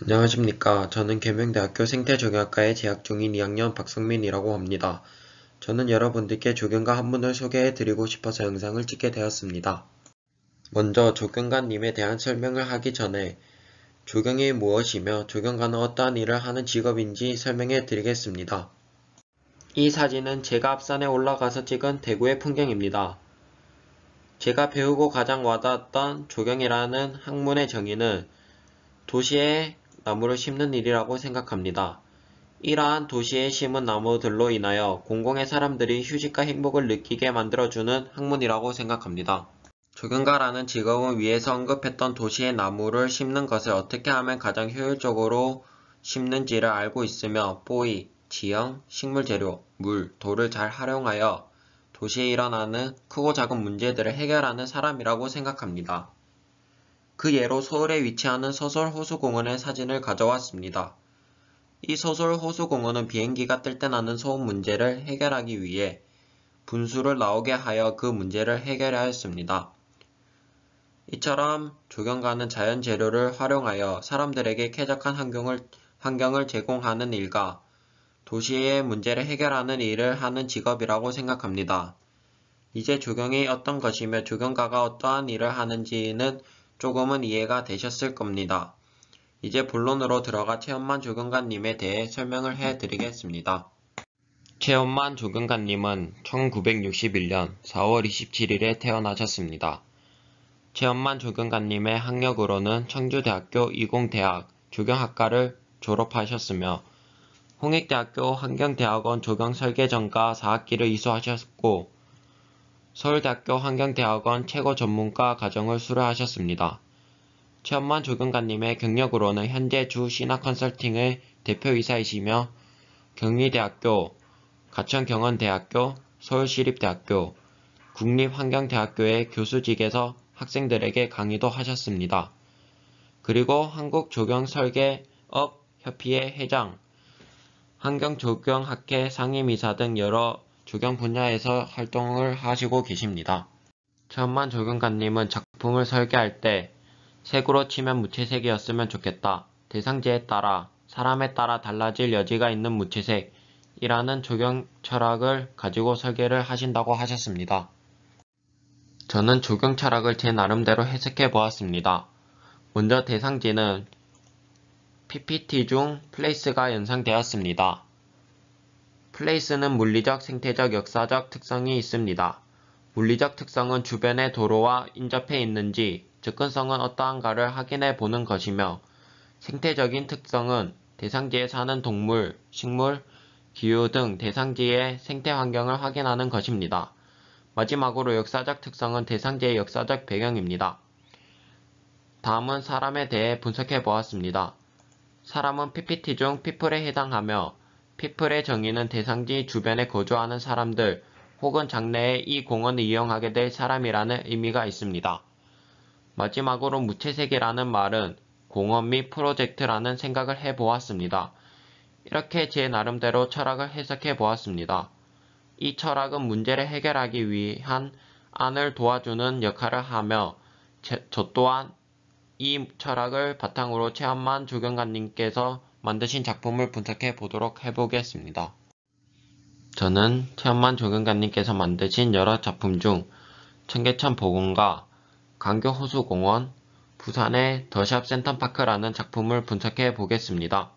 안녕하십니까. 저는 계명대학교 생태조경학과에 재학 중인 2학년 박성민이라고 합니다. 저는 여러분들께 조경가 한 분을 소개해 드리고 싶어서 영상을 찍게 되었습니다. 먼저 조경가님에 대한 설명을 하기 전에 조경이 무엇이며 조경가는 어떠한 일을 하는 직업인지 설명해 드리겠습니다. 이 사진은 제가 앞산에 올라가서 찍은 대구의 풍경입니다. 제가 배우고 가장 와닿았던 조경이라는 학문의 정의는 도시에 나무를 심는 일이라고 생각합니다. 이러한 도시에 심은 나무들로 인하여 공공의 사람들이 휴식과 행복을 느끼게 만들어주는 학문이라고 생각합니다. 조경가라는 직업은 위에서 언급했던 도시의 나무를 심는 것을 어떻게 하면 가장 효율적으로 심는지를 알고 있으며 뽀이, 지형, 식물재료, 물, 돌을 잘 활용하여 도시에 일어나는 크고 작은 문제들을 해결하는 사람이라고 생각합니다. 그 예로 서울에 위치하는 서솔호수공원의 사진을 가져왔습니다. 이 서솔호수공원은 비행기가 뜰 때 나는 소음 문제를 해결하기 위해 분수를 나오게 하여 그 문제를 해결하였습니다. 이처럼 조경가는 자연 재료를 활용하여 사람들에게 쾌적한 환경을 제공하는 일과 도시의 문제를 해결하는 일을 하는 직업이라고 생각합니다. 이제 조경이 어떤 것이며 조경가가 어떠한 일을 하는지는 조금은 이해가 되셨을 겁니다. 이제 본론으로 들어가 최원만 조경가님에 대해 설명을 해드리겠습니다. 최원만 조경가님은 1961년 4월 27일에 태어나셨습니다. 최원만 조경가님의 학력으로는 청주대학교 이공대학 조경학과를 졸업하셨으며 홍익대학교 환경대학원 조경설계전과 4학기를 이수하셨고 서울대학교 환경대학원 최고전문가 과정을 수료하셨습니다. 최원만 조경가님의 경력으로는 현재 주 신화컨설팅의 대표이사이시며 경희대학교, 가천경원대학교, 서울시립대학교, 국립환경대학교의 교수직에서 학생들에게 강의도 하셨습니다. 그리고 한국조경설계업협의회 회장, 환경조경학회 상임이사 등 여러 조경 분야에서 활동을 하시고 계십니다. 최원만 조경가님은 작품을 설계할 때 색으로 치면 무채색이었으면 좋겠다. 대상지에 따라, 사람에 따라 달라질 여지가 있는 무채색이라는 조경 철학을 가지고 설계를 하신다고 하셨습니다. 저는 조경 철학을 제 나름대로 해석해 보았습니다. 먼저 대상지는 PPT 중 플레이스가 연상되었습니다. 플레이스는 물리적, 생태적, 역사적 특성이 있습니다. 물리적 특성은 주변의 도로와 인접해 있는지, 접근성은 어떠한가를 확인해 보는 것이며, 생태적인 특성은 대상지에 사는 동물, 식물, 기후 등 대상지의 생태 환경을 확인하는 것입니다. 마지막으로 역사적 특성은 대상지의 역사적 배경입니다. 다음은 사람에 대해 분석해 보았습니다. 사람은 PPT 중 people에 해당하며 people의 정의는 대상지 주변에 거주하는 사람들 혹은 장래에 이 공원을 이용하게 될 사람이라는 의미가 있습니다. 마지막으로 무채색이라는 말은 공원 및 프로젝트라는 생각을 해보았습니다. 이렇게 제 나름대로 철학을 해석해 보았습니다. 이 철학은 문제를 해결하기 위한 안을 도와주는 역할을 하며 저 또한 이 철학을 바탕으로 최원만 조경가님께서 만드신 작품을 분석해 보도록 해보겠습니다. 저는 최원만 조경가님께서 만드신 여러 작품 중 청계천 복원과 강교호수공원, 부산의 더샵 센텀파크라는 작품을 분석해 보겠습니다.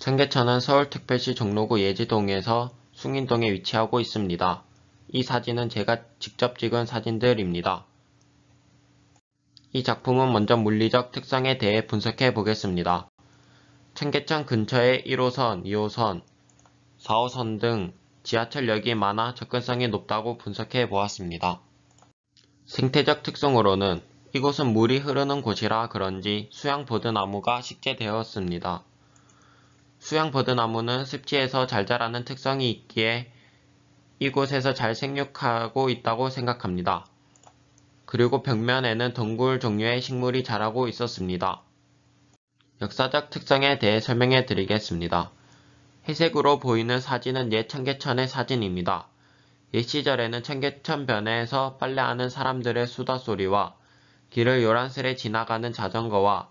청계천은 서울특별시 종로구 예지동에서 숭인동에 위치하고 있습니다. 이 사진은 제가 직접 찍은 사진들입니다. 이 작품은 먼저 물리적 특성에 대해 분석해 보겠습니다. 청계천 근처에 1호선, 2호선, 4호선 등 지하철역이 많아 접근성이 높다고 분석해 보았습니다. 생태적 특성으로는 이곳은 물이 흐르는 곳이라 그런지 수양버드나무가 식재되었습니다. 수양버드나무는 습지에서 잘 자라는 특성이 있기에 이곳에서 잘 생육하고 있다고 생각합니다. 그리고 벽면에는 덩굴 종류의 식물이 자라고 있었습니다. 역사적 특성에 대해 설명해 드리겠습니다. 회색으로 보이는 사진은 옛 청계천의 사진입니다. 옛 시절에는 청계천변에서 빨래하는 사람들의 수다 소리와 길을 요란스레 지나가는 자전거와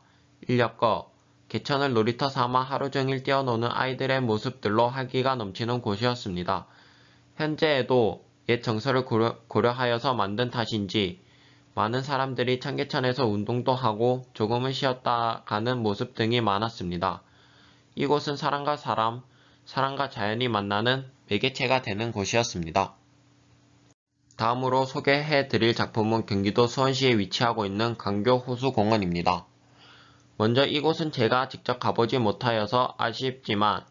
인력거, 개천을 놀이터 삼아 하루 종일 뛰어노는 아이들의 모습들로 활기가 넘치는 곳이었습니다. 현재에도 옛 정서를 고려하여서 만든 탓인지 많은 사람들이 청계천에서 운동도 하고 조금은 쉬었다 가는 모습 등이 많았습니다. 이곳은 사람과 사람, 사람과 자연이 만나는 매개체가 되는 곳이었습니다. 다음으로 소개해드릴 작품은 경기도 수원시에 위치하고 있는 강교호수공원입니다. 먼저 이곳은 제가 직접 가보지 못하여서 아쉽지만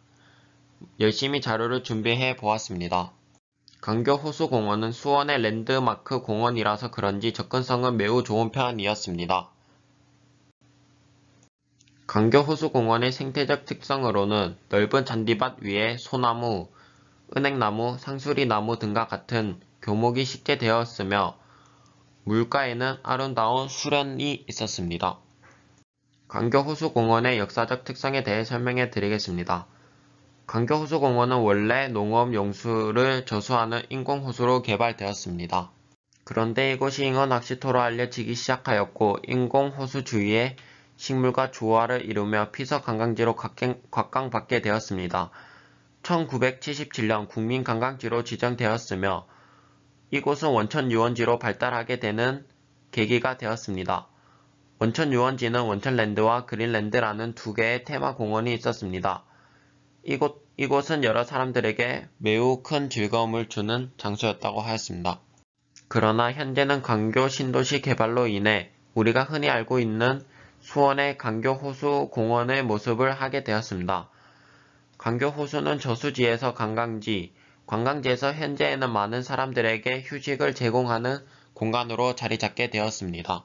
열심히 자료를 준비해 보았습니다. 강교호수공원은 수원의 랜드마크 공원이라서 그런지 접근성은 매우 좋은 편이었습니다. 강교호수공원의 생태적 특성으로는 넓은 잔디밭 위에 소나무, 은행나무, 상수리나무 등과 같은 교목이 식재되었으며 물가에는 아름다운 수련이 있었습니다. 강교호수공원의 역사적 특성에 대해 설명해 드리겠습니다. 강교호수공원은 원래 농업용수를 저수하는 인공호수로 개발되었습니다. 그런데 이곳이 인어낚시터로 알려지기 시작하였고 인공호수 주위에 식물과 조화를 이루며 피서관광지로 각광받게 되었습니다. 1977년 국민관광지로 지정되었으며 이곳은 원천유원지로 발달하게 되는 계기가 되었습니다. 원천유원지는 원천랜드와 그린랜드라는 두 개의 테마공원이 있었습니다. 이곳은 여러 사람들에게 매우 큰 즐거움을 주는 장소였다고 하였습니다. 그러나 현재는 강교 신도시 개발로 인해 우리가 흔히 알고 있는 수원의 강교호수공원의 모습을 하게 되었습니다. 강교호수는 저수지에서 관광지에서 현재에는 많은 사람들에게 휴식을 제공하는 공간으로 자리 잡게 되었습니다.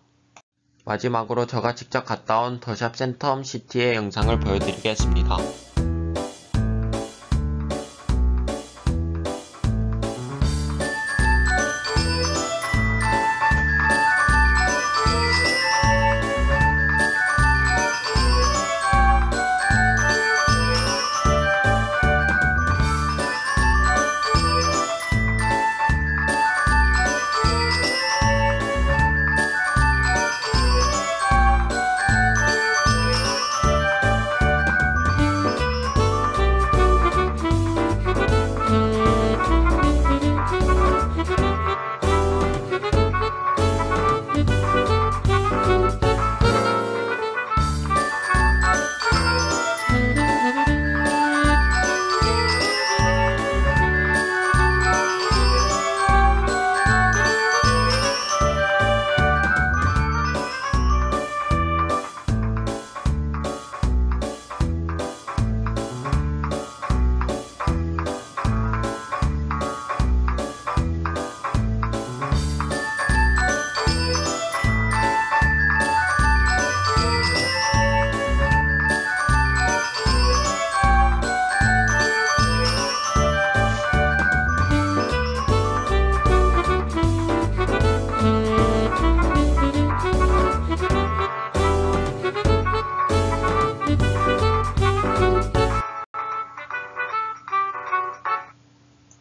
마지막으로 제가 직접 갔다 온 더샵 센텀시티의 영상을 보여드리겠습니다.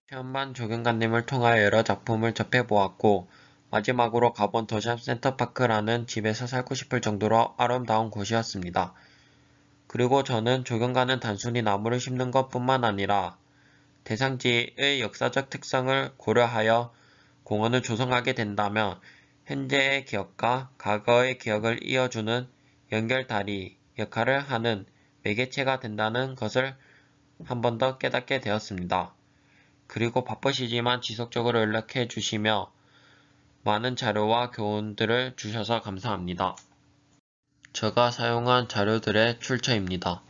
현반 조경관님을 통하여 여러 작품을 접해보았고 마지막으로 가본 더샵 센터파크라는 집에서 살고 싶을 정도로 아름다운 곳이었습니다. 그리고 저는 조경관은 단순히 나무를 심는 것 뿐만 아니라 대상지의 역사적 특성을 고려하여 공원을 조성하게 된다면 현재의 기억과 과거의 기억을 이어주는 연결다리 역할을 하는 매개체가 된다는 것을 한 번 더 깨닫게 되었습니다. 그리고 바쁘시지만 지속적으로 연락해 주시며 많은 자료와 교훈들을 주셔서 감사합니다. 제가 사용한 자료들의 출처입니다.